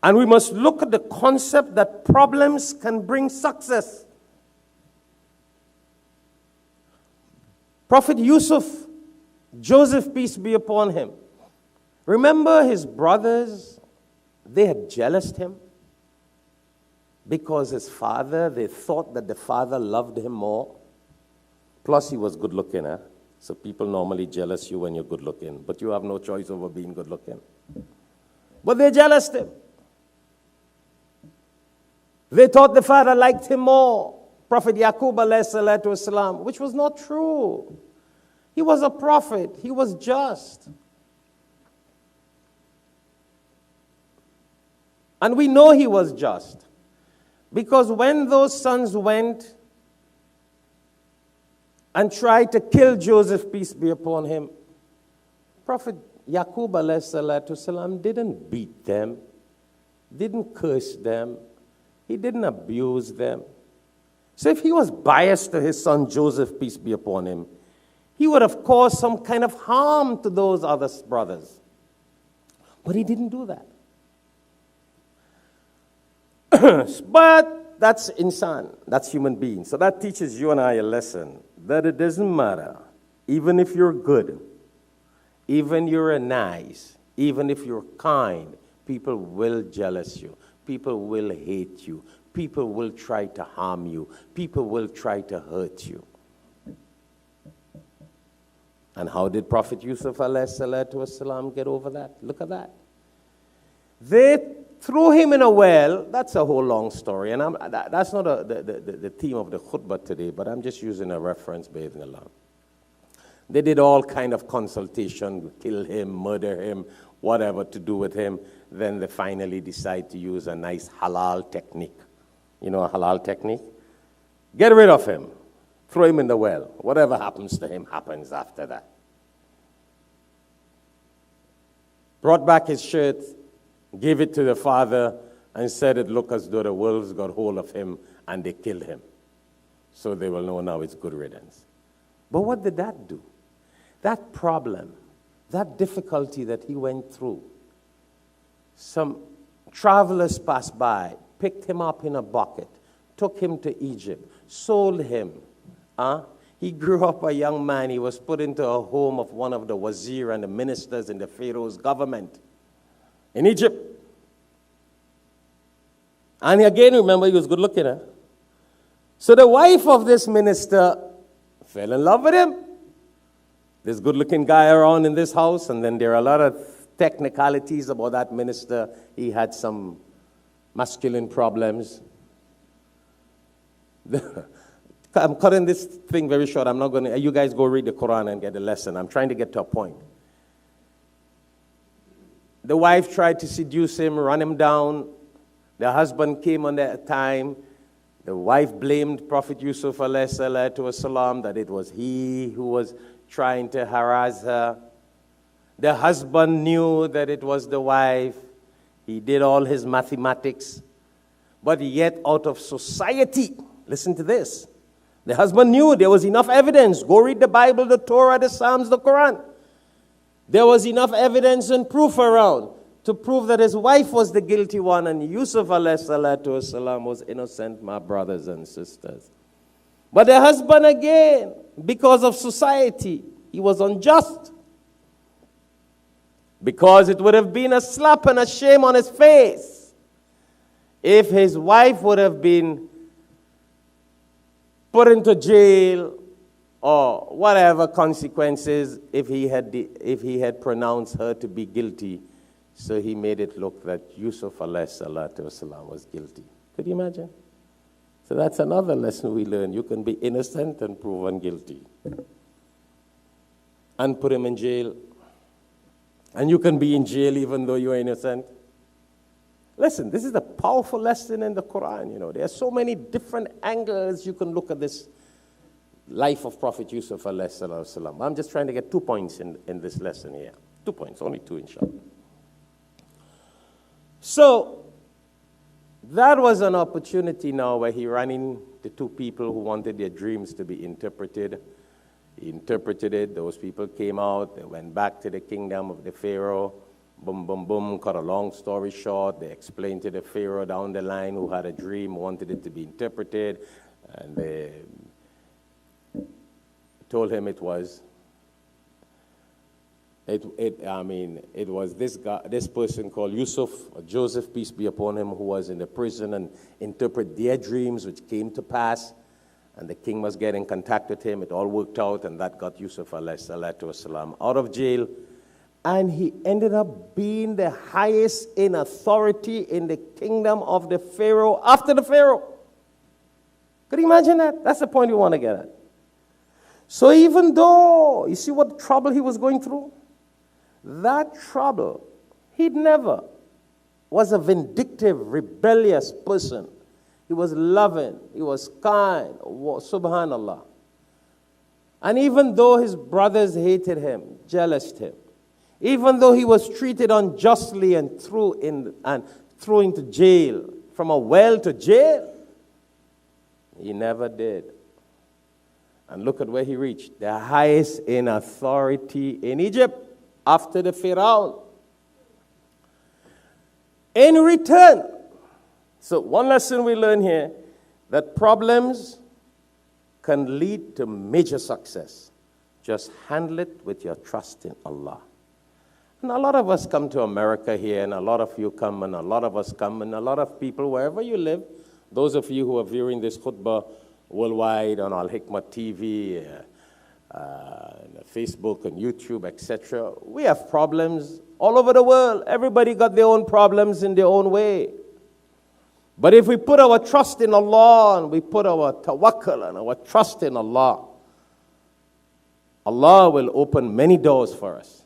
And we must look at the concept that problems can bring success. Prophet Yusuf, Joseph, peace be upon him. Remember his brothers, they had jealoused him because his father, they thought that the father loved him more. Plus he was good looking, huh? So people normally jealous you when you're good looking, but you have no choice over being good looking. But they jealoused him. They thought the father liked him more. Prophet Yaqub alayhi salatu wasalam, which was not true. He was a prophet. He was just. And we know he was just. Because when those sons went and tried to kill Joseph, peace be upon him, Prophet Yaqub alayhi salatu wasalam didn't beat them, didn't curse them, he didn't abuse them. So if he was biased to his son Joseph, peace be upon him, he would have caused some kind of harm to those other brothers. But he didn't do that. But that's insan, that's human beings. So that teaches you and I a lesson, that it doesn't matter, even if you're good, even you're nice, even if you're kind, people will jealous you. People will hate you. People will try to harm you. People will try to hurt you. And how did Prophet Yusuf alayhi salatu wasalam get over that? Look at that. They threw him in a well. That's a whole long story. And that's not the theme of the khutbah today, but I'm just using a reference, Bismillah. They did all kind of consultation, kill him, murder him, whatever to do with him. Then they finally decide to use a nice halal technique. You know a halal technique? Get rid of him. Throw him in the well. Whatever happens to him happens after that. Brought back his shirt, gave it to the father, and said it looked as though the wolves got hold of him and they killed him. So they will know now it's good riddance. But what did that do? That problem, that difficulty that he went through, some travelers passed by, picked him up in a bucket, took him to Egypt, sold him. He grew up a young man. He was put into a home of one of the wazir and the ministers in the Pharaoh's government in Egypt. And again, remember, he was good looking. Huh? So the wife of this minister fell in love with him. This good-looking guy around in this house, and then there are a lot of technicalities about that minister. He had some masculine problems. I'm cutting this thing very short. I'm not going to, you guys go read the Quran and get a lesson. I'm trying to get to a point. The wife tried to seduce him, run him down. The husband came on that time. The wife blamed Prophet Yusuf alayhi salatu wasalam that it was he who was trying to harass her. The husband knew that it was the wife. He did all his mathematics. But yet out of society, listen to this. The husband knew there was enough evidence. Go read the Bible, the Torah, the Psalms, the Quran. There was enough evidence and proof around to prove that his wife was the guilty one and Yusuf alayhi salatu wasalam was innocent, my brothers and sisters. But the husband again, because of society, he was unjust. Because it would have been a slap and a shame on his face if his wife would have been put into jail or whatever consequences if he had pronounced her to be guilty. So he made it look that Yusuf alayhi salatu wasalam was guilty. Could you imagine? So that's another lesson we learn. You can be innocent and proven guilty. And put him in jail. And you can be in jail even though you're innocent. Listen, this is a powerful lesson in the Quran. You know, there are so many different angles you can look at this life of Prophet Yusuf alayhi salam. I'm just trying to get 2 points in this lesson here. 2 points, only 2 inshallah. So, that was an opportunity now where he ran into 2 people who wanted their dreams to be interpreted. He interpreted it. Those people came out. They went back to the kingdom of the Pharaoh. Boom, boom, boom. Cut a long story short, they explained to the Pharaoh down the line who had a dream, wanted it to be interpreted, and they told him it was. It was this guy, this person called Yusuf, or Joseph, peace be upon him, who was in the prison and interpret their dreams, which came to pass. And the king must get in contact with him. It all worked out, and that got Yusuf alayhi salatu wasalam out of jail. And he ended up being the highest in authority in the kingdom of the Pharaoh after the Pharaoh. Could you imagine that? That's the point we want to get at. So even though, you see what trouble he was going through? That trouble, he never was a vindictive, rebellious person. He was loving, he was kind, subhanallah. And even though his brothers hated him, jealoused him, even though he was treated unjustly and threw into jail, from a well to jail, he never did. And look at where he reached, the highest in authority in Egypt, after the Pharaoh. In return, so one lesson we learn here, that problems can lead to major success. Just handle it with your trust in Allah. And a lot of us come to America here, and a lot of you come, and a lot of us come, and a lot of people, wherever you live, those of you who are viewing this khutbah worldwide on alhikmattv, Facebook and YouTube, etc., we have problems all over the world. Everybody got their own problems in their own way. But if we put our trust in Allah, and we put our tawakkul and our trust in Allah, Allah will open many doors for us.